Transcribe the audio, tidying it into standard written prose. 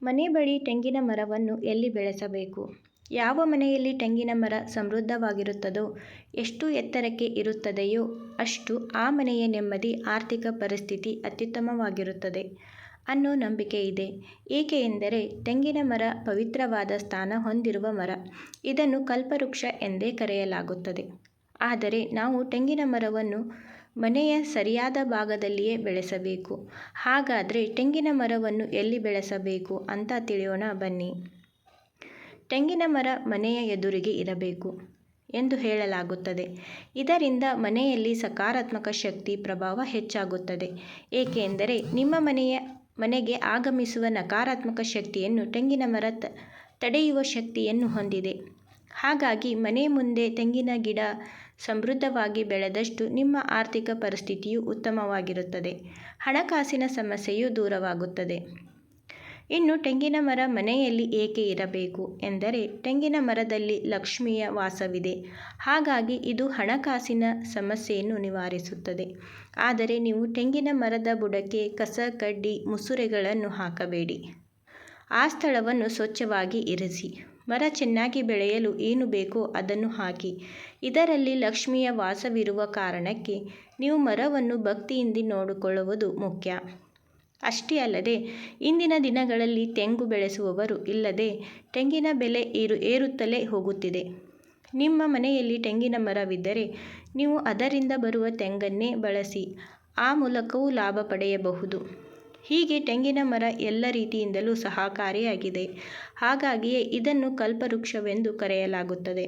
ಮನೆ ಬಳಿ ತೆಂಗಿನ ಮರವನ್ನು ಎಲ್ಲಿ ಬೆಳೆಸಬೇಕು? ಯಾವ ಮನೆಯಲ್ಲಿ ತೆಂಗಿನ ಮರ ಸಮೃದ್ಧವಾಗಿರುತ್ತದೋ, ಎಷ್ಟು ಎತ್ತರಕ್ಕೆ ಇರುತ್ತದೆಯೋ ಅಷ್ಟು ಆ ಮನೆಯ ನೆಮ್ಮದಿ, ಆರ್ಥಿಕ ಪರಿಸ್ಥಿತಿ ಅತ್ಯುತ್ತಮವಾಗಿರುತ್ತದೆ ಅನ್ನೋ ನಂಬಿಕೆ ಇದೆ. ಏಕೆ ಎಂದರೆ ತೆಂಗಿನ ಮರ ಪವಿತ್ರವಾದ ಸ್ಥಾನ ಹೊಂದಿರುವ ಮರ. ಇದನ್ನು ಕಲ್ಪವೃಕ್ಷ ಎಂದೇ ಕರೆಯಲಾಗುತ್ತದೆ. ಆದರೆ ನಾವು ತೆಂಗಿನ ಮರವನ್ನು ಮನೆಯ ಸರಿಯಾದ ಭಾಗದಲ್ಲಿಯೇ ಬೆಳೆಸಬೇಕು. ಹಾಗಾದರೆ ತೆಂಗಿನ ಮರವನ್ನು ಎಲ್ಲಿ ಬೆಳೆಸಬೇಕು ಅಂತ ತಿಳಿಯೋಣ ಬನ್ನಿ. ತೆಂಗಿನ ಮರ ಮನೆಯ ಎದುರಿಗೆ ಇರಬೇಕು ಎಂದು ಹೇಳಲಾಗುತ್ತದೆ. ಇದರಿಂದ ಮನೆಯಲ್ಲಿ ಸಕಾರಾತ್ಮಕ ಶಕ್ತಿ ಪ್ರಭಾವ ಹೆಚ್ಚಾಗುತ್ತದೆ. ಏಕೆಂದರೆ ನಿಮ್ಮ ಮನೆಗೆ ಆಗಮಿಸುವ ನಕಾರಾತ್ಮಕ ಶಕ್ತಿಯನ್ನು ತೆಂಗಿನ ಮರ ತಡೆಯುವ ಶಕ್ತಿಯನ್ನು ಹೊಂದಿದೆ. ಹಾಗಾಗಿ ಮನೆ ಮುಂದೆ ತೆಂಗಿನ ಗಿಡ ಸಮೃದ್ಧವಾಗಿ ಬೆಳೆದಷ್ಟು ನಿಮ್ಮ ಆರ್ಥಿಕ ಪರಿಸ್ಥಿತಿಯು ಉತ್ತಮವಾಗಿರುತ್ತದೆ. ಹಣಕಾಸಿನ ಸಮಸ್ಯೆಯೂ ದೂರವಾಗುತ್ತದೆ. ಇನ್ನು ತೆಂಗಿನ ಮರ ಮನೆಯಲ್ಲಿ ಏಕೆ ಇರಬೇಕು ಎಂದರೆ ತೆಂಗಿನ ಮರದಲ್ಲಿ ಲಕ್ಷ್ಮಿಯ ವಾಸವಿದೆ. ಹಾಗಾಗಿ ಇದು ಹಣಕಾಸಿನ ಸಮಸ್ಯೆಯನ್ನು ನಿವಾರಿಸುತ್ತದೆ. ಆದರೆ ನೀವು ತೆಂಗಿನ ಮರದ ಬುಡಕ್ಕೆ ಕಸ, ಕಡ್ಡಿ, ಮುಸುರೆಗಳನ್ನು ಹಾಕಬೇಡಿ. ಆ ಸ್ಥಳವನ್ನು ಸ್ವಚ್ಛವಾಗಿ ಇರಿಸಿ. ಮರ ಚೆನ್ನಾಗಿ ಬೆಳೆಯಲು ಏನು ಬೇಕೋ ಅದನ್ನು ಹಾಕಿ. ಇದರಲ್ಲಿ ಲಕ್ಷ್ಮಿಯ ವಾಸವಿರುವ ಕಾರಣಕ್ಕೆ ನೀವು ಮರವನ್ನು ಭಕ್ತಿಯಿಂದ ನೋಡಿಕೊಳ್ಳುವುದು ಮುಖ್ಯ. ಅಷ್ಟೇ ಅಲ್ಲದೆ ಇಂದಿನ ದಿನಗಳಲ್ಲಿ ತೆಂಗು ಬೆಳೆಸುವವರು ಇಲ್ಲದೆ ತೆಂಗಿನ ಬೆಲೆ ಏರುತ್ತಲೇ ಹೋಗುತ್ತಿದೆ. ನಿಮ್ಮ ಮನೆಯಲ್ಲಿ ತೆಂಗಿನ ಮರವಿದ್ದರೆ ನೀವು ಅದರಿಂದ ಬರುವ ತೆಂಗನ್ನೇ ಬಳಸಿ ಆ ಮೂಲಕವೂ ಲಾಭ ಪಡೆಯಬಹುದು. ಹೀಗೆ ತೆಂಗಿನ ಮರ ಎಲ್ಲ ರೀತಿಯಿಂದಲೂ ಸಹಕಾರಿಯಾಗಿದೆ. ಹಾಗಾಗಿಯೇ ಇದನ್ನು ಕಲ್ಪವೃಕ್ಷವೆಂದು ಕರೆಯಲಾಗುತ್ತದೆ.